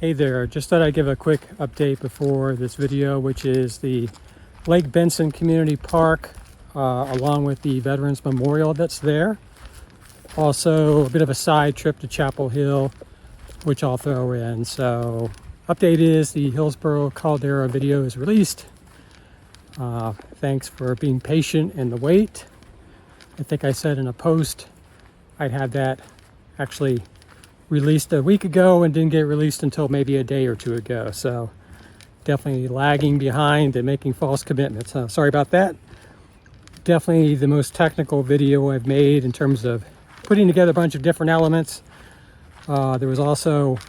Hey there, just thought I'd give a quick update before this video, which is the Lake Benson Community Park, along with the Veterans Memorial that's there. Also, a bit of a side trip to Chapel Hill, which I'll throw in. So, update is the Hillsborough Caldera video is released. Thanks for being patient in the wait. I think I said in a post I'd have that actually released a week ago and didn't get released until maybe a day or two ago. So definitely lagging behind and making false commitments. Sorry about that. Definitely the most technical video I've made in terms of putting together a bunch of different elements. There was also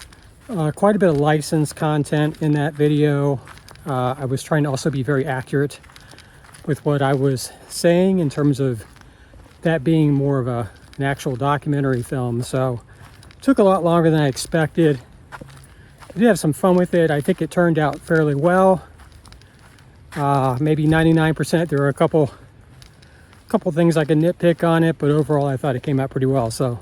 quite a bit of licensed content in that video. I was trying to also be very accurate with what I was saying in terms of that being more of an actual documentary film. So took a lot longer than I expected. I did have some fun with it. I think it turned out fairly well. Maybe 99%. There were a couple things I could nitpick on it, but overall I thought it came out pretty well. So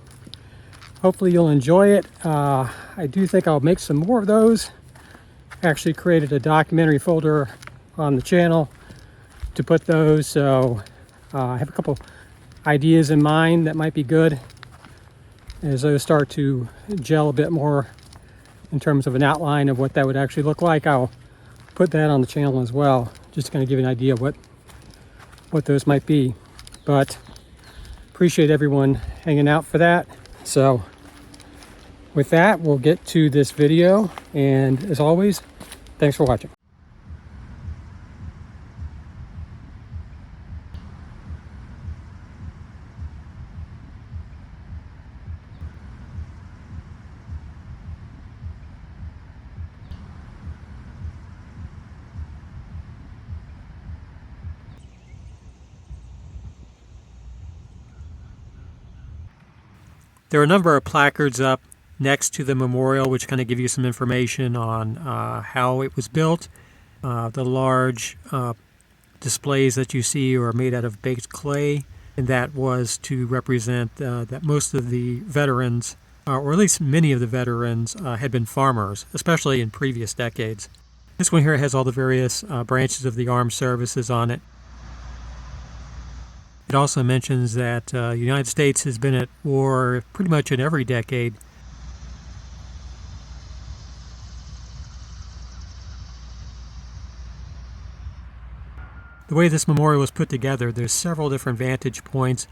hopefully you'll enjoy it. I do think I'll make some more of those. Actually created a documentary folder on the channel to put those. So I have a couple ideas in mind that might be good. As those start to gel a bit more in terms of an outline of what that would actually look like, I'll put that on the channel as well, just to kind of give you an idea of what those might be. But appreciate everyone hanging out for that. So with that, we'll get to this video, and as always, thanks for watching. There are a number of placards up next to the memorial which kind of give you some information on how it was built. The large displays that you see are made out of baked clay, and that was to represent that most of the veterans, or at least many of the veterans, had been farmers, especially in previous decades. This one here has all the various branches of the armed services on it. It also mentions that the United States has been at war pretty much in every decade. The way this memorial was put together, there's several different vantage points.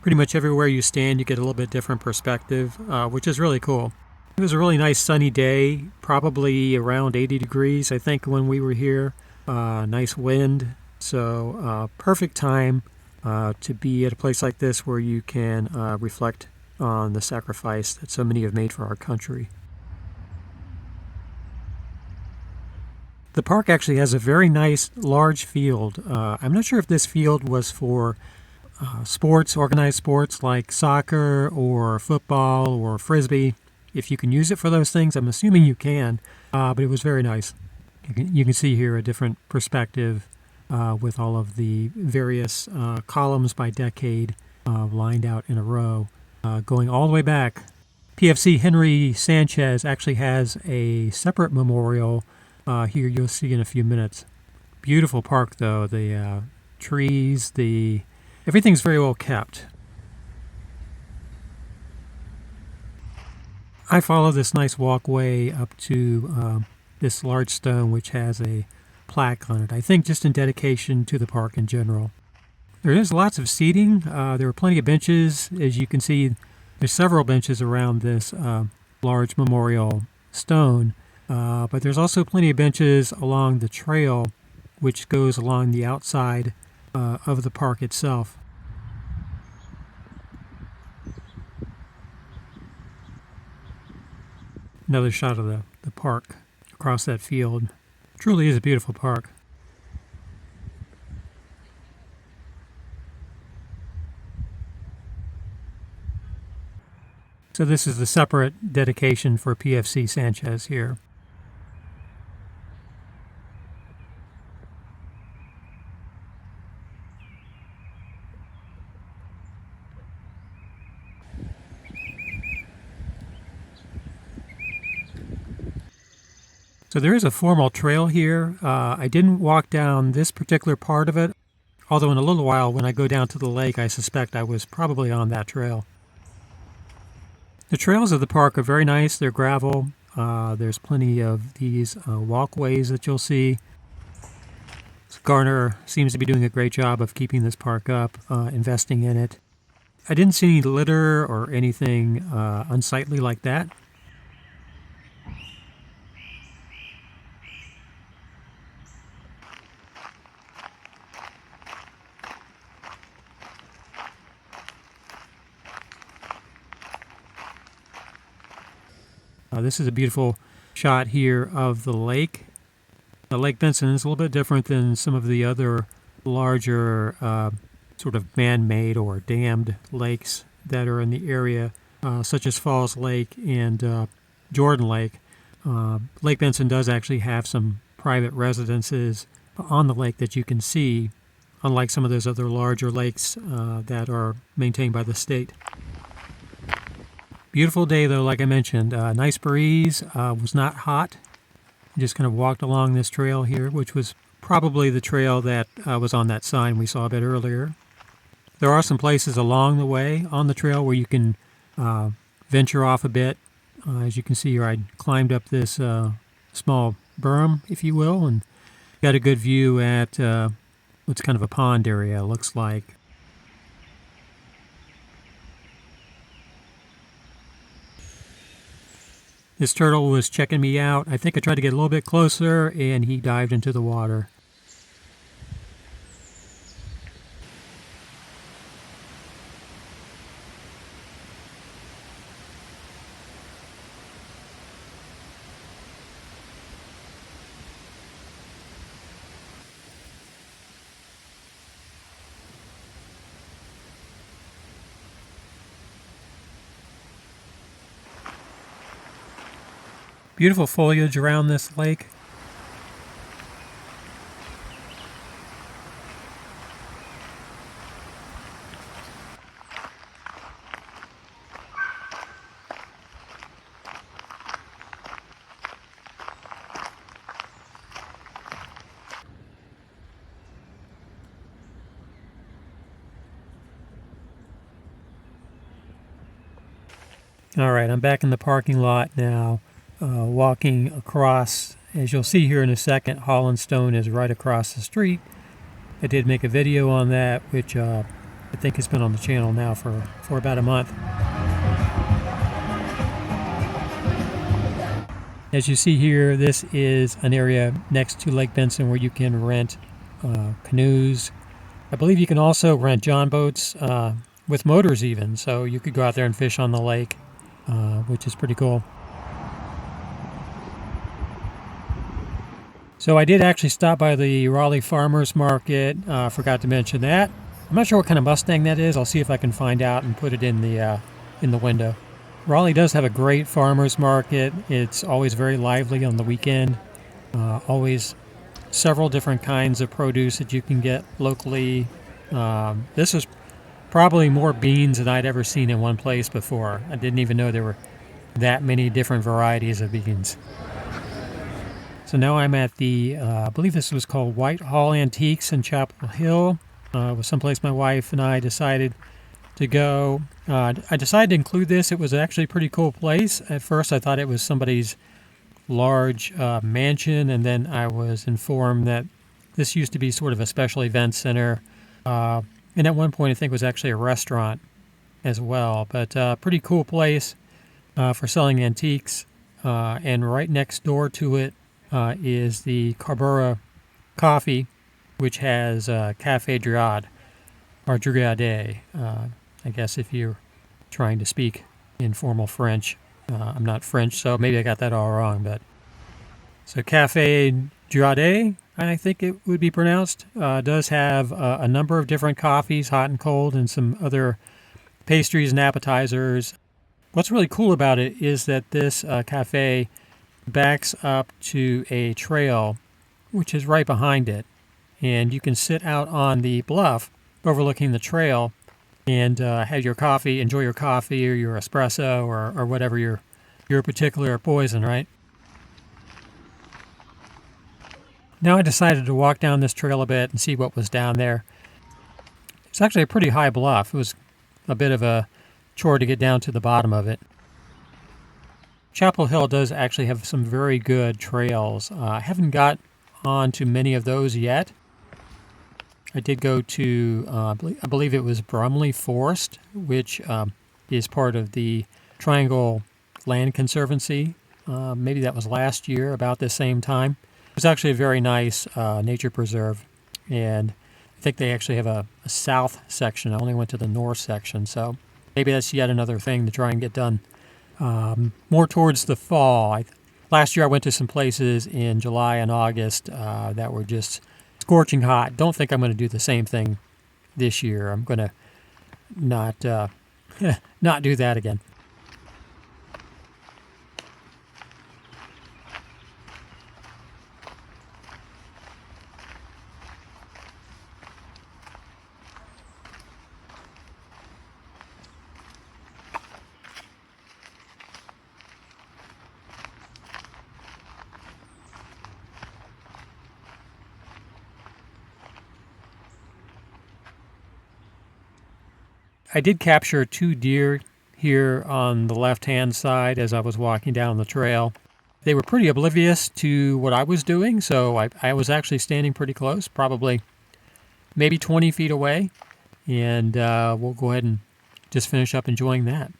Pretty much everywhere you stand, you get a little bit different perspective, which is really cool. It was a really nice sunny day, probably around 80 degrees, I think, when we were here. Nice wind, so perfect time to be at a place like this where you can reflect on the sacrifice that so many have made for our country. The park actually has a very nice large field. I'm not sure if this field was for sports, organized sports like soccer or football or frisbee. If you can use it for those things, I'm assuming you can, but it was very nice. You can see here a different perspective with all of the various columns by decade lined out in a row, going all the way back. PFC Henry Sanchez actually has a separate memorial here you'll see in a few minutes. Beautiful park though, the trees, everything's very well kept. I follow this nice walkway up to this large stone which has a plaque on it, I think just in dedication to the park in general. There is lots of seating. There are plenty of benches. As you can see, there's several benches around this large memorial stone, but there's also plenty of benches along the trail which goes along the outside of the park itself. Another shot of the park across that field. Truly is a beautiful park. So this is the separate dedication for PFC Sanchez here. So there is a formal trail here. I didn't walk down this particular part of it, although in a little while when I go down to the lake, I suspect I was probably on that trail. The trails of the park are very nice. They're gravel. There's plenty of these walkways that you'll see. Garner seems to be doing a great job of keeping this park up, investing in it. I didn't see any litter or anything unsightly like that. This is a beautiful shot here of the lake. Lake Benson is a little bit different than some of the other larger sort of man-made or dammed lakes that are in the area, such as Falls Lake and Jordan Lake. Lake Benson does actually have some private residences on the lake that you can see, unlike some of those other larger lakes that are maintained by the state. Beautiful day though, like I mentioned. Nice breeze, was not hot. Just kind of walked along this trail here, which was probably the trail that was on that sign we saw a bit earlier. There are some places along the way on the trail where you can venture off a bit. As you can see here, I climbed up this small berm, if you will, and got a good view at what's kind of a pond area, looks like. This turtle was checking me out. I think I tried to get a little bit closer, and he dived into the water. Beautiful foliage around this lake. All right, I'm back in the parking lot now. Walking across, as you'll see here in a second, Holland Stone is right across the street. I did make a video on that, which I think has been on the channel now for about a month. As you see here, this is an area next to Lake Benson where you can rent canoes. I believe you can also rent john boats with motors even, so you could go out there and fish on the lake, which is pretty cool. So I did actually stop by the Raleigh Farmers Market. Forgot to mention that. I'm not sure what kind of Mustang that is. I'll see if I can find out and put it in the window. Raleigh does have a great farmers market. It's always very lively on the weekend. Always several different kinds of produce that you can get locally. This is probably more beans than I'd ever seen in one place before. I didn't even know there were that many different varieties of beans. So now I'm at the, I believe this was called Whitehall Antiques in Chapel Hill. It was someplace my wife and I decided to go. I decided to include this. It was actually a pretty cool place. At first I thought it was somebody's large mansion, and then I was informed that this used to be sort of a special event center. And at one point I think it was actually a restaurant as well. But pretty cool place for selling antiques. And right next door to it is the Carbura Coffee, which has Café Driade, or Driade, I guess if you're trying to speak in formal French. I'm not French, so maybe I got that all wrong. But so Café Driade, I think it would be pronounced, does have a number of different coffees, hot and cold, and some other pastries and appetizers. What's really cool about it is that this cafe backs up to a trail which is right behind it, and you can sit out on the bluff overlooking the trail and have your coffee, enjoy your coffee or your espresso or whatever your particular poison, right? Now I decided to walk down this trail a bit and see what was down there. It's actually a pretty high bluff. It was a bit of a chore to get down to the bottom of it. Chapel Hill does actually have some very good trails. I haven't got on to many of those yet. I did go to, I believe it was Brumley Forest, which is part of the Triangle Land Conservancy. Maybe that was last year, about the same time. It was actually a very nice nature preserve, and I think they actually have a south section. I only went to the north section, so maybe that's yet another thing to try and get done. More towards the fall. Last year I went to some places in July and August that were just scorching hot. Don't think I'm going to do the same thing this year. I'm going to not not do that again. I did capture 2 deer here on the left-hand side as I was walking down the trail. They were pretty oblivious to what I was doing, so I was actually standing pretty close, probably maybe 20 feet away, and we'll go ahead and just finish up enjoying that.